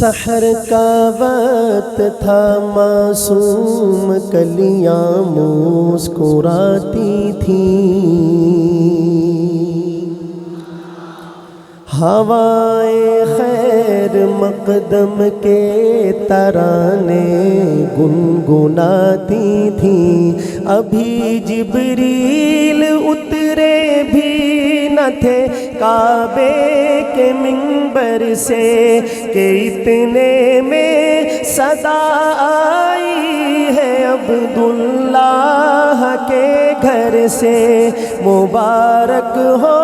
سحر کا وقت تھا، معصوم کلیاں مسکراتی تھیں، ہوائے خیر مقدم کے ترانے گنگناتی تھیں۔ ابھی جبریل اترے بھی نہ تھے کعبے کے منبر سے کہ اتنے میں صدا آئی ہے عبداللہ کے گھر سے۔ مبارک ہو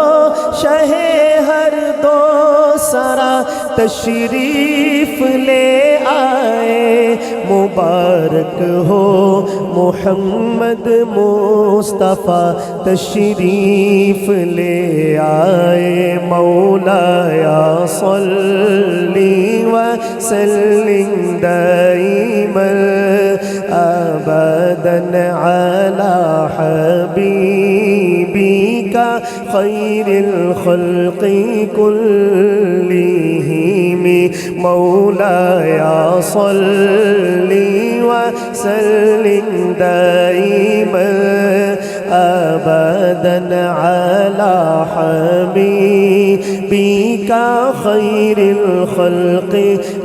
شہ ہر دو سرا تشریف لے آئے، مبارک ہو محمد مصطفیٰ تشریف لے آئے۔ مولایا صلی وسلم دائما ابدا علی حبیبک خیر الخلق کلہم۔ مولایا صلی وسلم دائما ابدا علی حبیبک خیر الخلق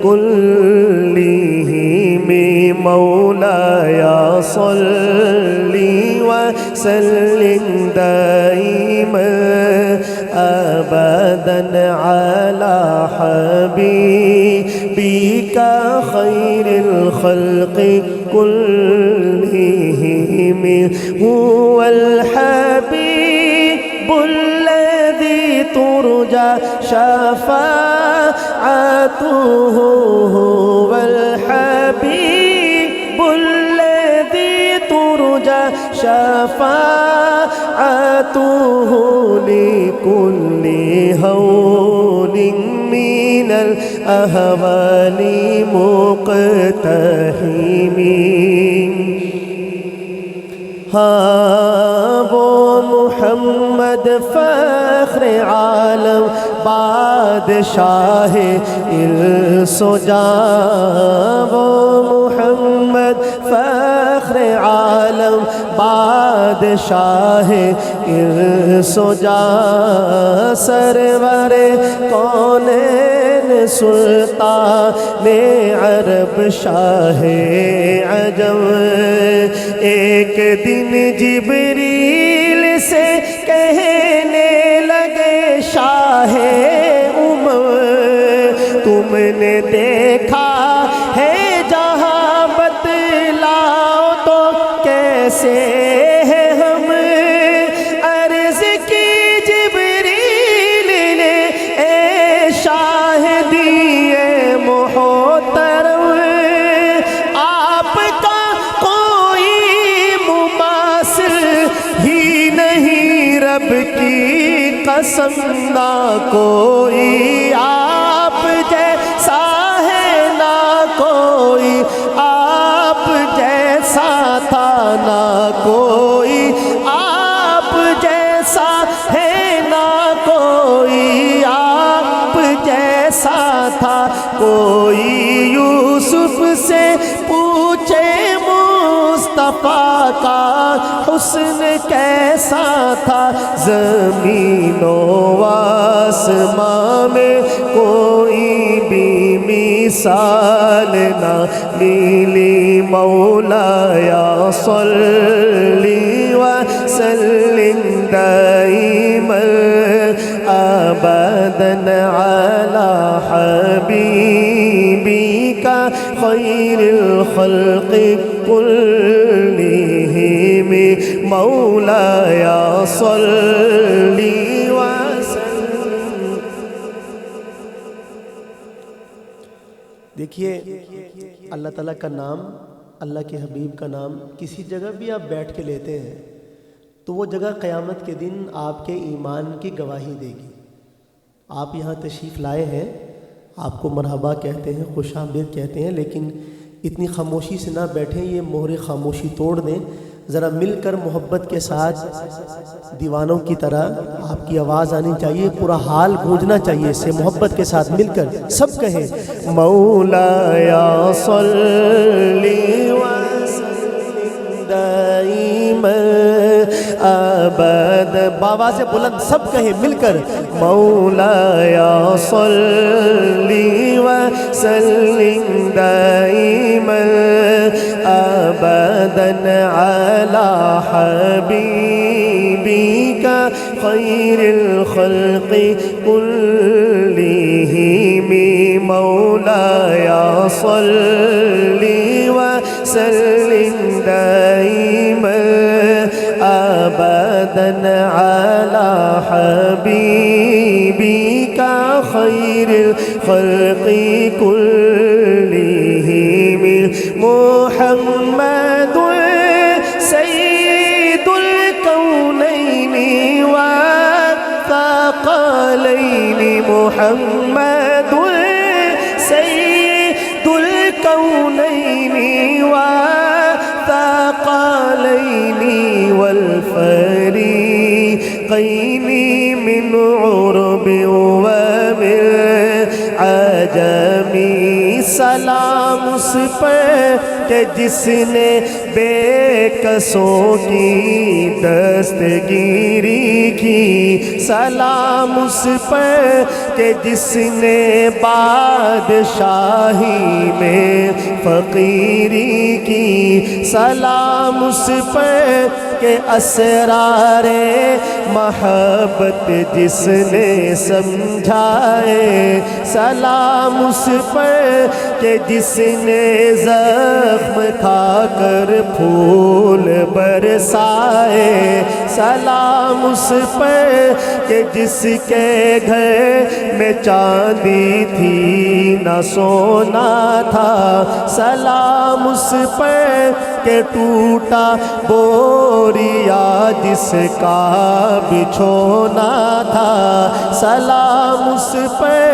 کلہم۔ مولایا صلی وسلم دائما ابدا علی حبیبک خیر الخلق کلہم۔ هو الحبیب الذی ترجى شفاعته، هو الحبیب الذی ترجى شفاعته لكل هول من الأهوال مقتحم۔ ہاں وہ محمد فخر عالم بادشاہ انس و جاں، وہ محمد فخر عالم بادشاہ انس و جاں، سرور کونین سلطان عرب شاہ عجم۔ ایک دن جبریل سے کہنے لگے شاہ امم، تم نے دیکھا ہے جہاں بتلاؤ تو کیسے ہے ہم؟ عرض کی جبریل نے اے شاہ دیے محترم، آپ کا کوئی مماثل ہی نہیں، رب کی قسم نہ کوئی آپ جیسا ہے، نہ کوئی آپ جیسا تھا، نہ کوئی آپ جیسا ہے، نہ کوئی آپ جیسا تھا۔ کوئی یوسف سے پوچھے مصطفیٰ کا حسن کیسا تھا، زمین و آسمان میں کوئی بھی مثال نہ ملی۔ مولایا صلی وسلم دائما ابدا علی حبیبک خیر الخلق کلہم۔ مولایا صلی وسلم۔ دیکھیے اللہ تعالیٰ کا نام، اللہ کے حبیب کا نام کسی جگہ بھی آپ بیٹھ کے لیتے ہیں تو وہ جگہ قیامت کے دن آپ کے ایمان کی گواہی دے گی۔ آپ یہاں تشریف لائے ہیں، آپ کو مرحبا کہتے ہیں، خوش آمدید کہتے ہیں، لیکن اتنی خاموشی سے نہ بیٹھیں، یہ مہر خاموشی توڑ دیں ذرا مل کر محبت کے ساتھ دیوانوں کی طرح آپ کی آواز آنی چاہیے، پورا حال گونجنا چاہیے، اس سے محبت کے ساتھ مل کر سب کہیں مولایا صلی وسلم دائما ابدا، بآواز بلند سب کہیں مل کر مولایا صلی وسلم دائما ابدا علی حبیبک خیر الخلق کلہم مولایا صلی وسلم دائما ابدا علی حبیبک خیر الخلق کلہم محمد سید الکونین والثقلین محمد سید الکونین والثقلین والفریقین من عرب ومن عجم، سلام اس پر کہ جس نے بے کسوں کی دستگیری کی، سلام اس پر کہ جس نے بادشاہی میں فقیری کی، سلام اس پر کہ اسرار محبت جس نے سمجھائے، سلام اس پر کہ جس نے زخم کھا کر پھول برسائے، سلام اس پر کہ جس کے گھر میں چاندی تھی نہ سونا تھا، سلام اس پر کہ ٹوٹا بوریا جس کا بچھونا تھا، سلام اس پر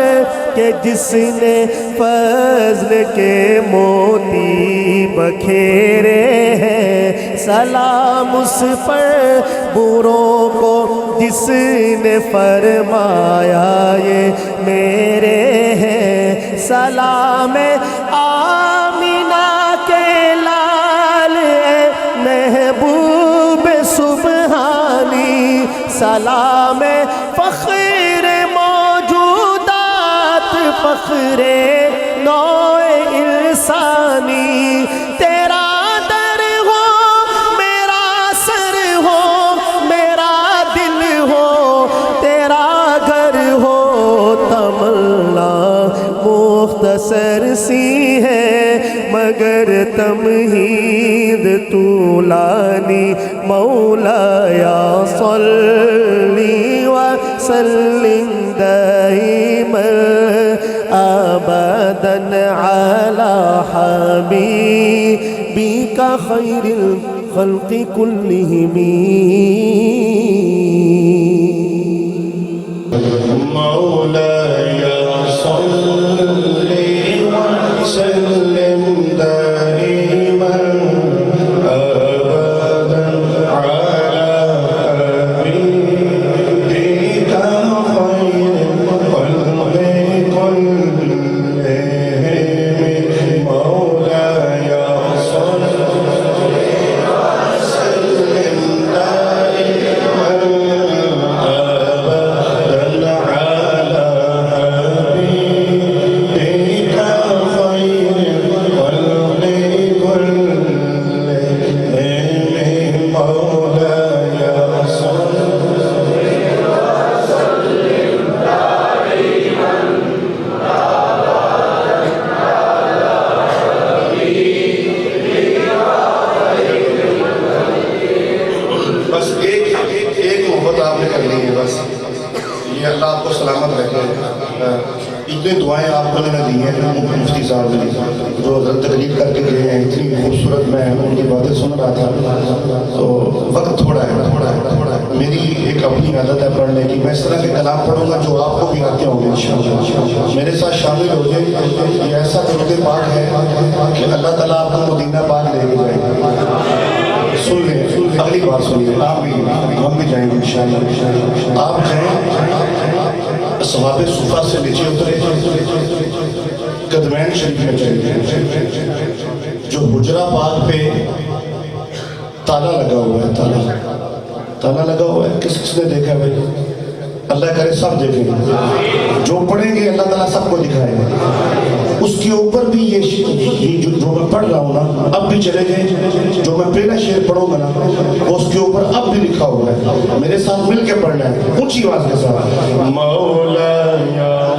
کہ جس نے فضل کے موتی بکھیرے ہیں، سلام اس پر بروں کو جس نے فرمایا یہ میرے ہیں، سلام آمینہ کے لال محبوب سبحانی، سلام فخر موجودات فخر نوع انسانی، تیرا در ہو میرا سر ہو میرا دل ہو تیرا گھر ہو، تمنا مختصر سی ہے مگر تمہید طولانی، مولایا صلی وسلم دائما ابدا علی حبیبک خیر الخلق کلہم مولایا صلی وسلم دائما ابدا علی حبیبک خیر الخلق کلہم مولایا صلی وسلم دائما ابدا علی حبیبک خیر الخلق کلہم مولایا صلی بس ایک محبت آپ نے کرنی ہے، بس یہ اللہ آپ کو سلامت رکھے۔ اتنی دعائیں آپ کو نے دی ہیں مفتی صاحب نے جو تقریر کر کے گئے ہیں، اتنی خوبصورت، میں ان کی باتیں سن رہا تھا تو وقت تھوڑا ہے۔ میری ایک اپنی عادت ہے پڑھنے کی، میں اس طرح کے کلام پڑھوں گا جو آپ کو بھی آتے ہوں گے انشاءاللہ، میرے ساتھ شامل ہو جائیں۔ یہ ایسا درود پاک ہے کہ اللہ تعالیٰ آپ کو مدینہ پاک لے کے جائے گا۔ سن لیں اگلی بار سنیے آپ بھی ہم بھی جائیں گے انشاءاللہ آپ جائیں ثواب صفا سے نیچے اترے قدمین شریف میں چلے جو حجرہ پاک پہ تالا لگا ہوا ہے تالا لگا ہوا ہے کس نے دیکھا بھائی اللہ کرے سب دیکھیں جو پڑھیں گے اللہ تعالیٰ سب کو دکھائے گا اس کے اوپر بھی یہ جو میں پڑھ رہا ہوں نا اب بھی چلے گئے جو میں پہلا شعر پڑھوں گا نا وہ اس کے اوپر اب بھی لکھا ہوا ہے میرے ساتھ مل کے پڑھنا ہے اونچی آواز کے ساتھ مولا یا